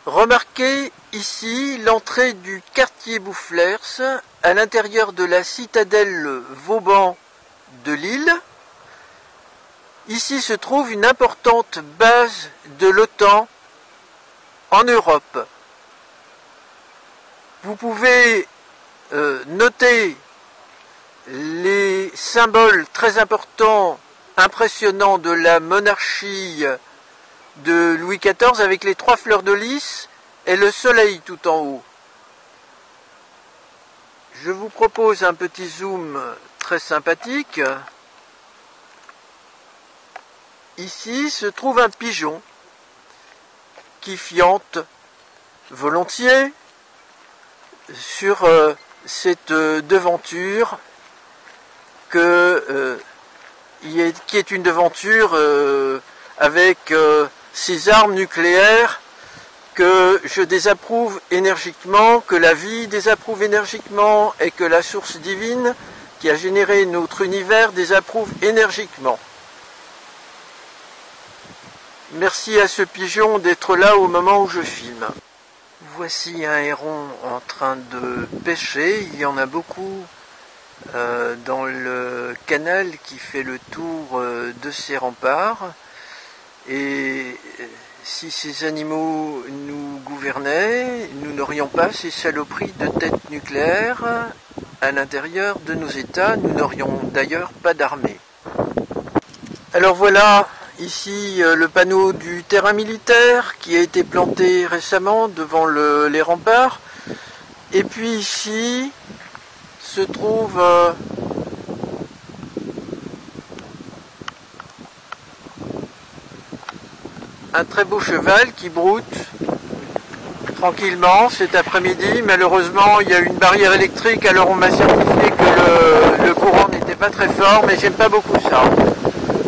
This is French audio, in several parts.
Remarquez ici l'entrée du quartier Boufflers à l'intérieur de la citadelle Vauban de Lille. Ici se trouve une importante base de l'OTAN en Europe. Vous pouvez noter les symboles très importants, impressionnants de la monarchie de Louis XIV avec les 3 fleurs de lys et le soleil tout en haut. Je vous propose un petit zoom très sympathique. Ici se trouve un pigeon qui fiente volontiers sur cette devanture qui est une devanture avec ces armes nucléaires que je désapprouve énergiquement, que la vie désapprouve énergiquement et que la source divine qui a généré notre univers désapprouve énergiquement. Merci à ce pigeon d'être là au moment où je filme. Voici un héron en train de pêcher. Il y en a beaucoup dans le canal qui fait le tour de ces remparts. Et si ces animaux nous gouvernaient, nous n'aurions pas ces saloperies de têtes nucléaires à l'intérieur de nos États. Nous n'aurions d'ailleurs pas d'armée. Alors voilà, ici le panneau du terrain militaire qui a été planté récemment devant les remparts. Et puis ici se trouve un très beau cheval qui broute tranquillement cet après-midi. Malheureusement, il y a une barrière électrique, alors on m'a certifié que le courant n'était pas très fort, mais j'aime pas beaucoup ça.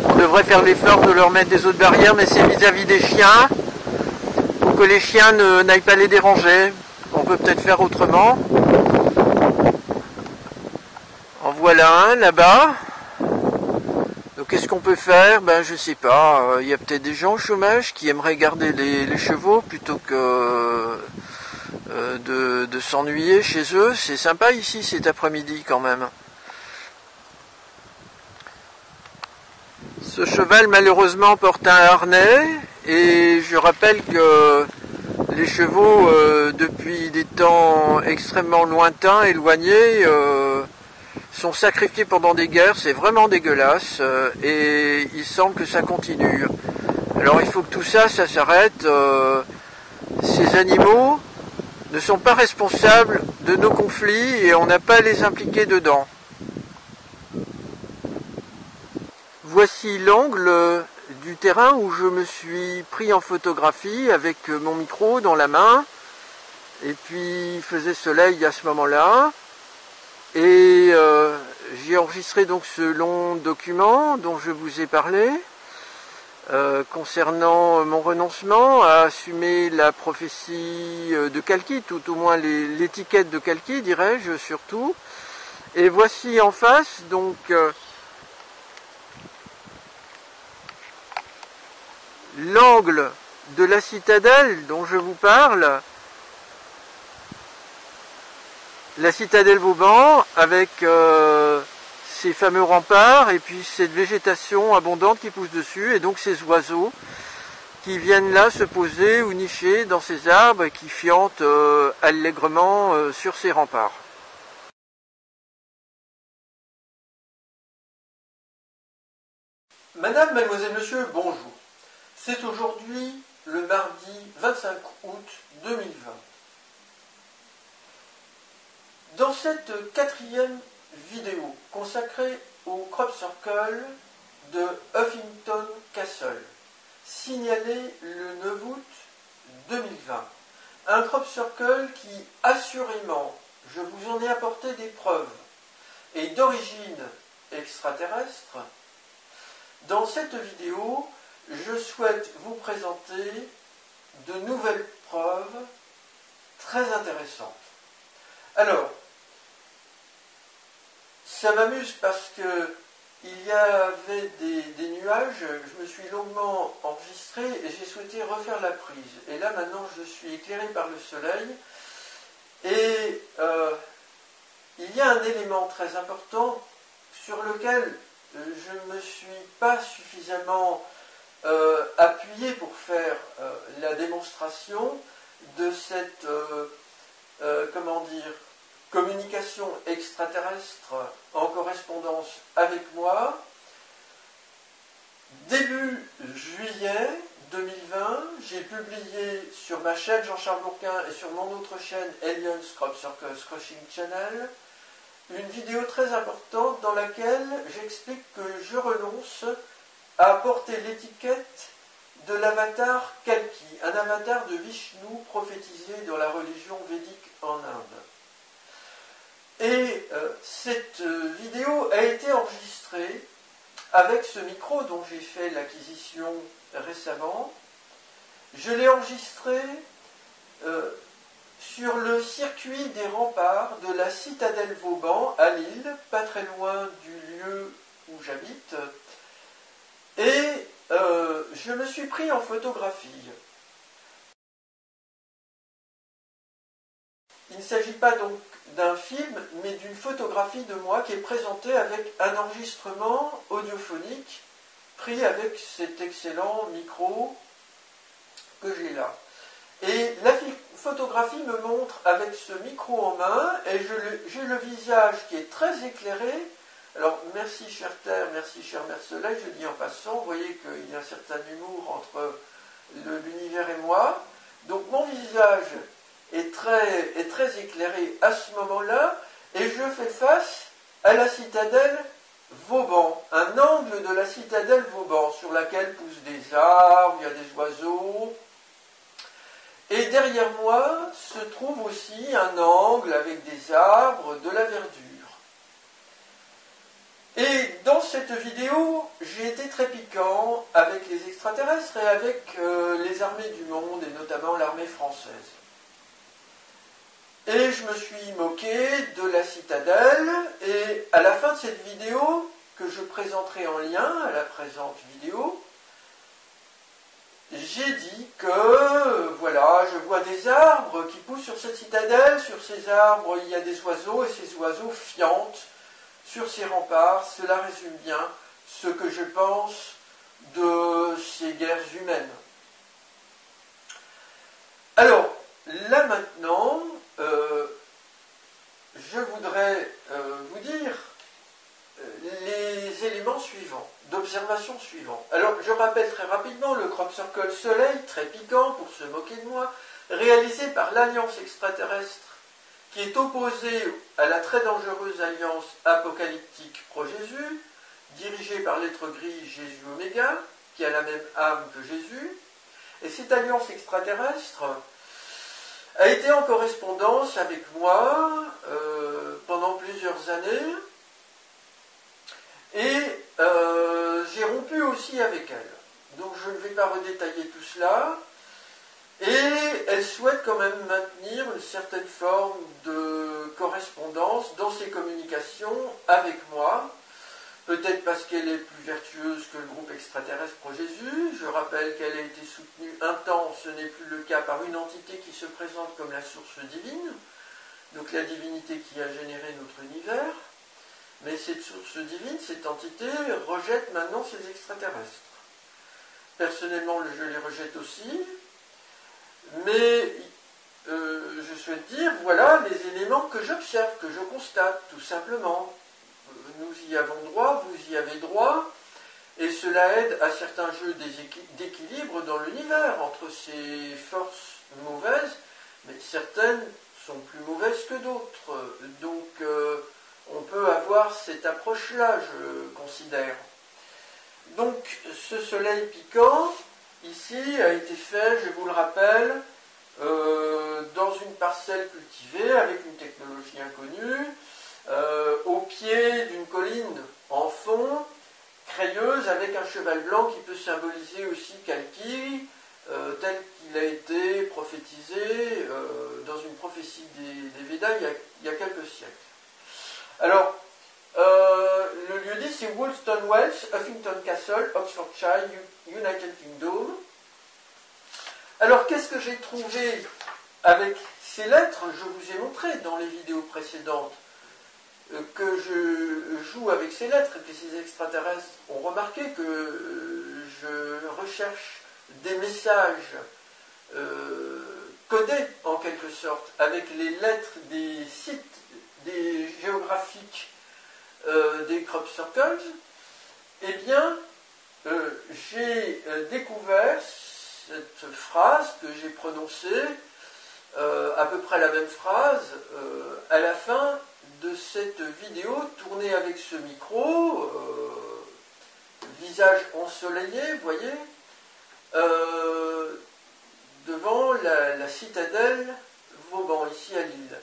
On devrait faire l'effort de leur mettre des autres barrières, mais c'est vis-à-vis des chiens, pour que les chiens n'aillent pas les déranger. On peut peut-être faire autrement. En voilà un là-bas. Donc qu'est-ce qu'on peut faire? Ben je sais pas, il y a peut-être des gens au chômage qui aimeraient garder les chevaux plutôt que de s'ennuyer chez eux. C'est sympa ici cet après-midi quand même. Ce cheval malheureusement porte un harnais et je rappelle que les chevaux depuis des temps extrêmement lointains, éloignés, sont sacrifiés pendant des guerres, c'est vraiment dégueulasse et il semble que ça continue. Alors il faut que tout ça s'arrête. Ces animaux ne sont pas responsables de nos conflits et on n'a pas à les impliquer dedans. Voici l'angle du terrain où je me suis pris en photographie avec mon micro dans la main et puis il faisait soleil à ce moment-là. Et j'ai enregistré donc ce long document dont je vous ai parlé concernant mon renoncement à assumer la prophétie de Kalki, tout au moins l'étiquette de Kalki, dirais-je surtout. Et voici en face donc l'angle de la citadelle dont je vous parle. La citadelle Vauban avec ces fameux remparts et puis cette végétation abondante qui pousse dessus et donc ces oiseaux qui viennent là se poser ou nicher dans ces arbres et qui fiantent allègrement sur ces remparts. Madame, mademoiselle, monsieur, bonjour. C'est aujourd'hui le mardi 25 août 2020. Dans cette 4e vidéo consacrée au crop circle de Huffington Castle, signalé le 9 août 2020, un crop circle qui, assurément, je vous en ai apporté des preuves, est d'origine extraterrestre, dans cette vidéo, je souhaite vous présenter de nouvelles preuves très intéressantes. Alors, ça m'amuse parce que il y avait des nuages, je me suis longuement enregistré et j'ai souhaité refaire la prise. Et là maintenant je suis éclairé par le soleil et il y a un élément très important sur lequel je ne me suis pas suffisamment appuyé pour faire la démonstration de cette, comment dire, communication extraterrestre en correspondance avec moi. Début juillet 2020, j'ai publié sur ma chaîne Jean-Charles Bourquin et sur mon autre chaîne Aliens Crop Circles Crossing Channel une vidéo très importante dans laquelle j'explique que je renonce à porter l'étiquette de l'avatar Kalki, un avatar de Vishnu prophétisé dans la religion védique en Inde. Et cette vidéo a été enregistrée avec ce micro dont j'ai fait l'acquisition récemment. Je l'ai enregistré sur le circuit des remparts de la citadelle Vauban à Lille, pas très loin du lieu où j'habite. Et je me suis pris en photographie. Il ne s'agit pas donc d'un film, mais d'une photographie de moi qui est présentée avec un enregistrement audiophonique pris avec cet excellent micro que j'ai là. Et la photographie me montre avec ce micro en main, et j'ai le visage qui est très éclairé. Alors, merci chère Terre, merci chère Mère Soleil, je dis en passant, vous voyez qu'il y a un certain humour entre l'univers et moi. Donc mon visage est très éclairé à ce moment-là, et je fais face à la citadelle Vauban, un angle de la citadelle Vauban, sur laquelle poussent des arbres, il y a des oiseaux. Et derrière moi se trouve aussi un angle avec des arbres, de la verdure. Et dans cette vidéo, j'ai été très piquant avec les extraterrestres et avec les armées du monde, et notamment l'armée française. Et je me suis moqué de la citadelle, et à la fin de cette vidéo, que je présenterai en lien à la présente vidéo, j'ai dit que, voilà, je vois des arbres qui poussent sur cette citadelle, sur ces arbres il y a des oiseaux, et ces oiseaux fiantent sur ces remparts. Cela résume bien ce que je pense de ces guerres humaines. Alors, là maintenant, je voudrais vous dire les éléments suivants, d'observation suivants. Alors, je rappelle très rapidement le crop circle soleil, très piquant pour se moquer de moi, réalisé par l'Alliance extraterrestre, qui est opposée à la très dangereuse Alliance apocalyptique pro-Jésus, dirigée par l'être gris Jésus Oméga, qui a la même âme que Jésus. Et cette Alliance extraterrestre a été en correspondance avec moi pendant plusieurs années, et j'ai rompu aussi avec elle. Donc je ne vais pas redétailler tout cela. Et elle souhaite quand même maintenir une certaine forme de correspondance dans ses communications avec moi. Peut-être parce qu'elle est plus vertueuse que le groupe extraterrestre pro-Jésus. Je rappelle qu'elle a été soutenue un temps, ce n'est plus le cas, par une entité qui se présente comme la source divine, donc la divinité qui a généré notre univers. Mais cette source divine, cette entité, rejette maintenant ces extraterrestres. Personnellement, je les rejette aussi, mais je souhaite dire, voilà les éléments que j'observe, que je constate, tout simplement. Nous y avons droit, vous y avez droit, et cela aide à certains jeux d'équilibre dans l'univers entre ces forces mauvaises, mais certaines sont plus mauvaises que d'autres. Donc on peut avoir cette approche-là, je considère. Donc ce soleil piquant, ici, a été fait, je vous le rappelle, dans une parcelle cultivée avec une technologie inconnue, au pied d'une colline en fond, crayeuse, avec un cheval blanc qui peut symboliser aussi Kalki, tel qu'il a été prophétisé dans une prophétie des Védas il y a quelques siècles. Alors, le lieu-dit, c'est Woolston Wells, Huffington Castle, Oxfordshire, United Kingdom. Alors, qu'est-ce que j'ai trouvé avec ces lettres? Je vous ai montré dans les vidéos précédentes que je joue avec ces lettres, que ces extraterrestres ont remarqué que je recherche des messages codés, en quelque sorte, avec les lettres des sites des géographiques des crop circles. Eh bien, j'ai découvert cette phrase que j'ai prononcée, à peu près la même phrase, à la fin de cette vidéo tournée avec ce micro, visage ensoleillé, vous voyez, devant la citadelle Vauban, ici à Lille.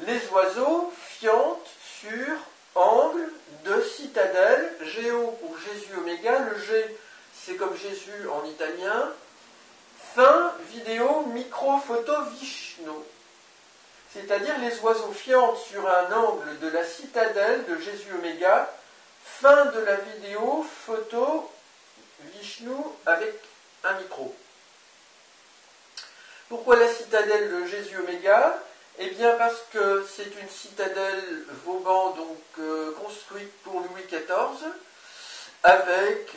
Les oiseaux fiantent sur angle de citadelle, Géo pour Jésus Oméga, le G c'est comme Jésus en italien, fin vidéo micro photo Vishnu. C'est-à-dire les oiseaux fiantent sur un angle de la citadelle de Jésus Oméga, fin de la vidéo photo Vishnu avec un micro. Pourquoi la citadelle de Jésus Oméga? Eh bien parce que c'est une citadelle Vauban donc construite pour Louis XIV, avec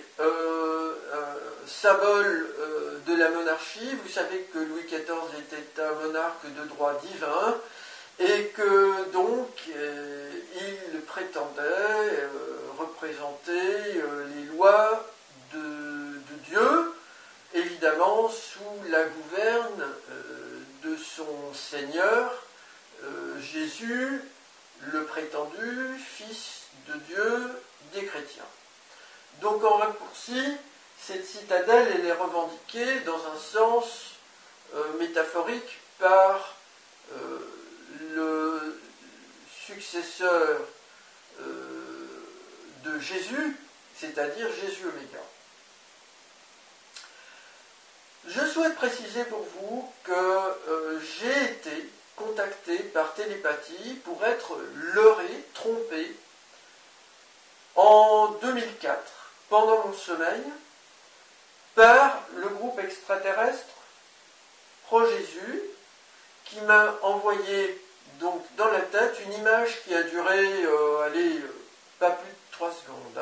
symbole de la monarchie. Vous savez que Louis XIV était un monarque de droit divin et que donc il prétendait représenter les lois de Dieu, évidemment sous la gouverne de son Seigneur, Jésus, le prétendu Fils de Dieu des chrétiens. Donc en raccourci, cette citadelle elle est revendiquée dans un sens métaphorique par le successeur de Jésus, c'est-à-dire Jésus Oméga. Je souhaite préciser pour vous que j'ai été contacté par télépathie pour être leurré, trompé, en 2004, pendant mon sommeil, par le groupe extraterrestre Pro-Jésus, qui m'a envoyé donc dans la tête une image qui a duré, pas plus de 3 secondes,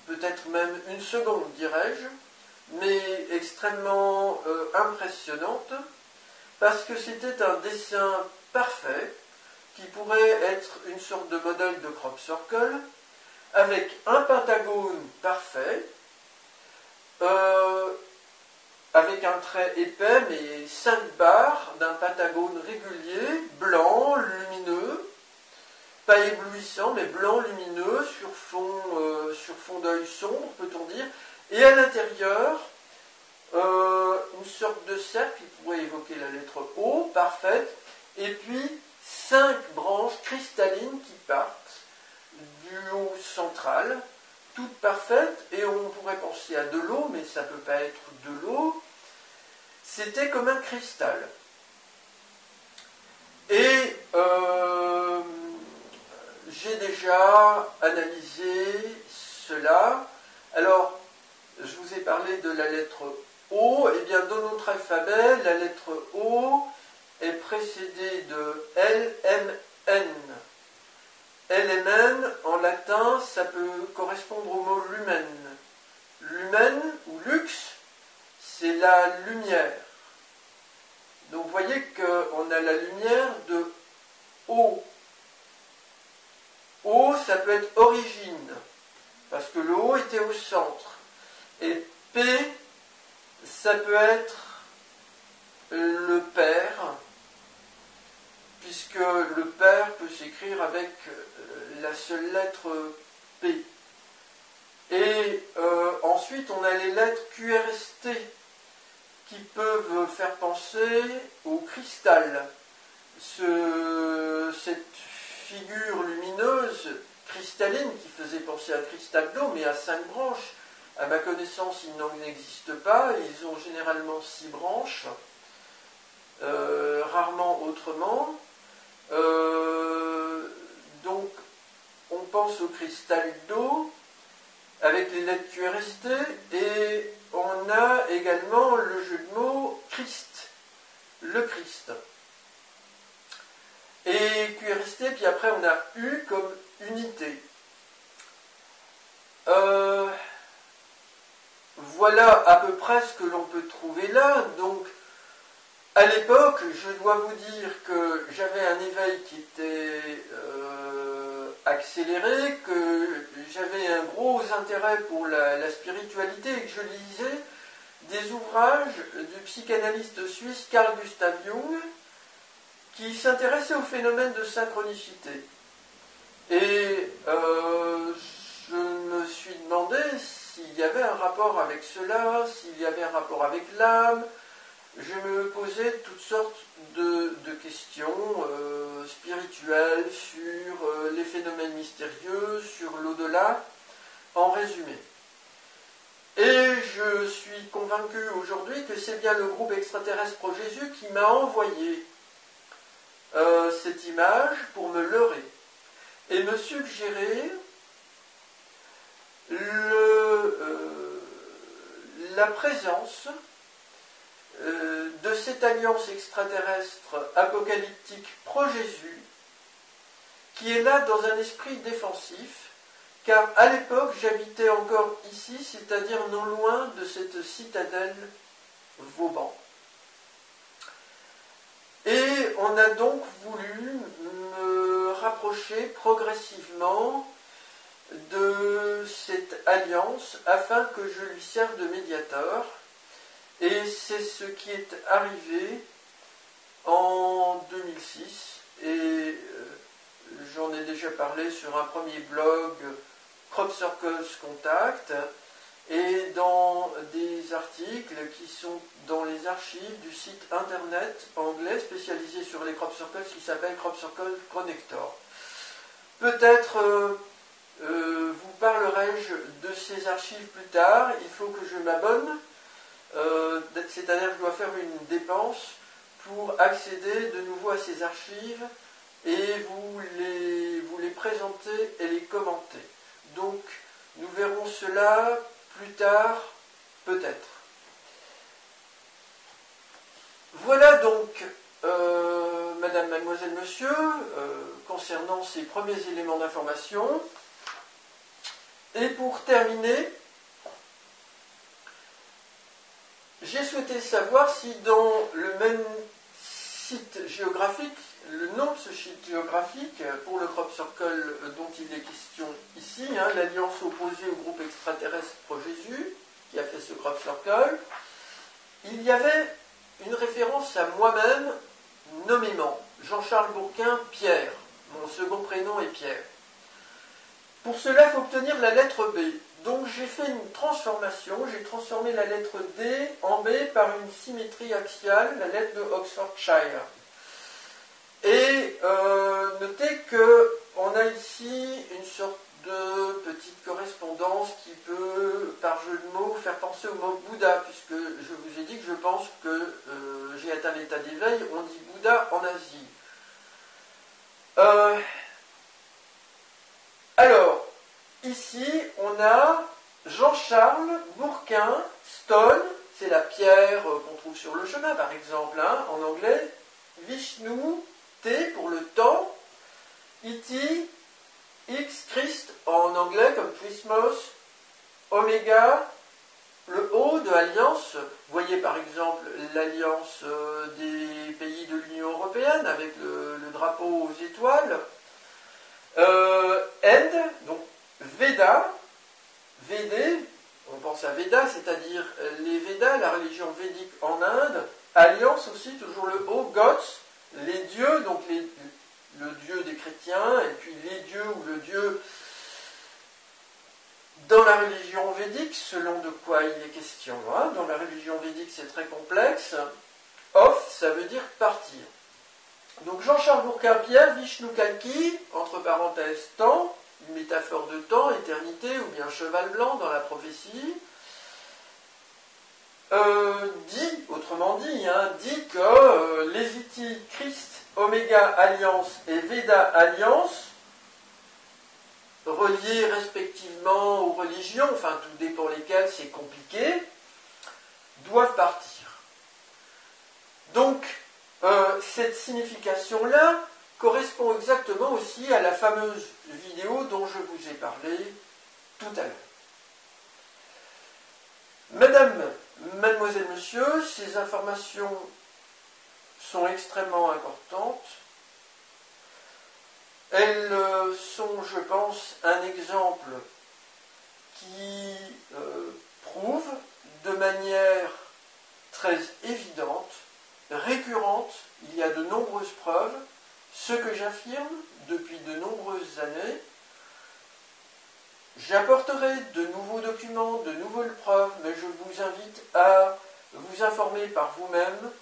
peut-être même 1 seconde, dirais-je, mais extrêmement impressionnante, parce que c'était un dessin parfait, qui pourrait être une sorte de modèle de crop circle, avec un pentagone parfait, avec un trait épais, mais 5 barres d'un pentagone régulier, blanc, lumineux, pas éblouissant, mais blanc, lumineux, sur fond d'œil sombre, peut-on dire, et à l'intérieur, une sorte de cercle qui pourrait évoquer la lettre O, parfaite, et puis 5 branches cristallines qui partent du haut central, toutes parfaites, et on pourrait penser à de l'eau, mais ça ne peut pas être de l'eau. C'était comme un cristal. Et j'ai déjà analysé cela. Alors, je vous ai parlé de la lettre O. Eh bien, dans notre alphabet, la lettre O est précédée de LMN. LMN, en latin, ça peut correspondre au mot lumen. Lumen, ou lux, c'est la lumière. Donc, vous voyez qu'on a la lumière de O. O, ça peut être origine, parce que le O était au centre. Et P, ça peut être le Père, puisque le Père peut s'écrire avec la seule lettre P. Et ensuite, on a les lettres QRST, qui peuvent faire penser au cristal. Cette figure lumineuse, cristalline, qui faisait penser à un cristal d'eau, mais à 5 branches. À ma connaissance, il n'en existe pas. Ils ont généralement 6 branches, rarement autrement. Donc, pense au cristal d'eau, avec les lettres QRST, et on a également le jeu de mots Christ, le Christ. Et QRST, puis après on a U comme unité. Voilà à peu près ce que l'on peut trouver là. Donc, à l'époque, je dois vous dire que j'avais un éveil qui était accéléré, que j'avais un gros intérêt pour la spiritualité et que je lisais des ouvrages du psychanalyste suisse Carl Gustav Jung qui s'intéressait au phénomène de synchronicité. Et je me suis demandé s'il y avait un rapport avec cela, s'il y avait un rapport avec l'âme. Je me posais toutes sortes de questions spirituelles sur les phénomènes mystérieux, sur l'au-delà, en résumé. Et je suis convaincu aujourd'hui que c'est bien le groupe extraterrestre Pro-Jésus qui m'a envoyé cette image pour me leurrer et me suggérer la présence de cette alliance extraterrestre apocalyptique pro-Jésus qui est là dans un esprit défensif, car à l'époque j'habitais encore ici, c'est-à-dire non loin de cette citadelle Vauban. Et on a donc voulu me rapprocher progressivement de cette alliance afin que je lui serve de médiateur. Et c'est ce qui est arrivé en 2006. Et j'en ai déjà parlé sur un premier blog, Crop Circles Contact, et dans des articles qui sont dans les archives du site internet anglais spécialisé sur les Crop Circles qui s'appelle Crop Circle Connector. Peut-être vous parlerai-je de ces archives plus tard. Il faut que je m'abonne, c'est-à-dire que je dois faire une dépense pour accéder de nouveau à ces archives et vous les présenter et les commenter. Donc nous verrons cela plus tard, peut-être. Voilà donc, madame, mademoiselle, monsieur, concernant ces premiers éléments d'information. Et pour terminer, j'ai souhaité savoir si dans le même site géographique, le nom de ce site géographique, pour le Crop Circle dont il est question ici, l'alliance opposée au groupe extraterrestre Pro-Jésus, qui a fait ce Crop Circle, il y avait une référence à moi-même, nommément Jean-Charles Bourquin, Pierre. Mon second prénom est Pierre. Pour cela, il faut obtenir la lettre B. Donc j'ai fait une transformation, j'ai transformé la lettre D en B par une symétrie axiale, la lettre de Oxfordshire. Et notez qu'on a ici une sorte de petite correspondance qui peut, par jeu de mots, faire penser au mot Bouddha, puisque je vous ai dit que je pense que j'ai atteint l'état d'éveil, on dit Bouddha en Asie. Alors, ici, on a Jean-Charles Bourquin, Stone, c'est la pierre qu'on trouve sur le chemin, par exemple, en anglais, Vishnu, T pour le temps, Iti, X, Christ, en anglais, comme Christmas, Oméga, le O de Alliance, vous voyez par exemple l'alliance des pays de l'Union européenne, avec le drapeau aux étoiles, End, donc Veda, Védé, on pense à Veda, c'est-à-dire les Védas, la religion védique en Inde, alliance aussi, toujours le O, Gods, les dieux, donc le dieu des chrétiens, et puis les dieux ou le dieu dans la religion védique, selon de quoi il est question. Dans la religion védique, c'est très complexe. Off, ça veut dire partir. Donc Jean-Charles Bourquin-Pierre, Vishnu Kalki, entre parenthèses temps, une métaphore de temps, éternité, ou bien cheval blanc dans la prophétie, autrement dit que les Iti, Christ, Oméga Alliance et Veda Alliance reliés respectivement aux religions, enfin tout dépend lesquelles, c'est compliqué, doivent partir. Donc, cette signification-là correspond exactement aussi à la fameuse vidéo dont je vous ai parlé tout à l'heure. Mesdames, Mademoiselles, Messieurs, ces informations sont extrêmement importantes. Elles sont, je pense, un exemple qui prouve de manière très évidente, récurrente, il y a de nombreuses preuves, ce que j'affirme depuis de nombreuses années. J'apporterai de nouveaux documents, de nouvelles preuves, mais je vous invite à vous informer par vous-même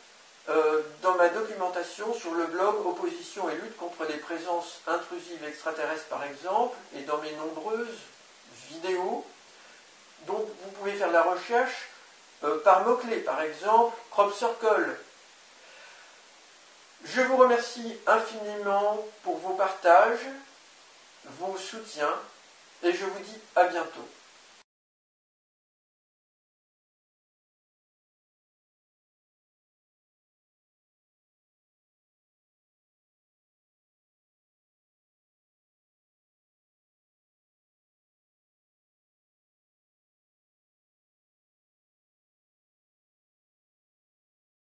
dans ma documentation sur le blog Opposition et lutte contre les présences intrusives extraterrestres par exemple, et dans mes nombreuses vidéos. Donc vous pouvez faire la recherche par mots-clés, par exemple crop circle. Je vous remercie infiniment pour vos partages, vos soutiens, et je vous dis à bientôt.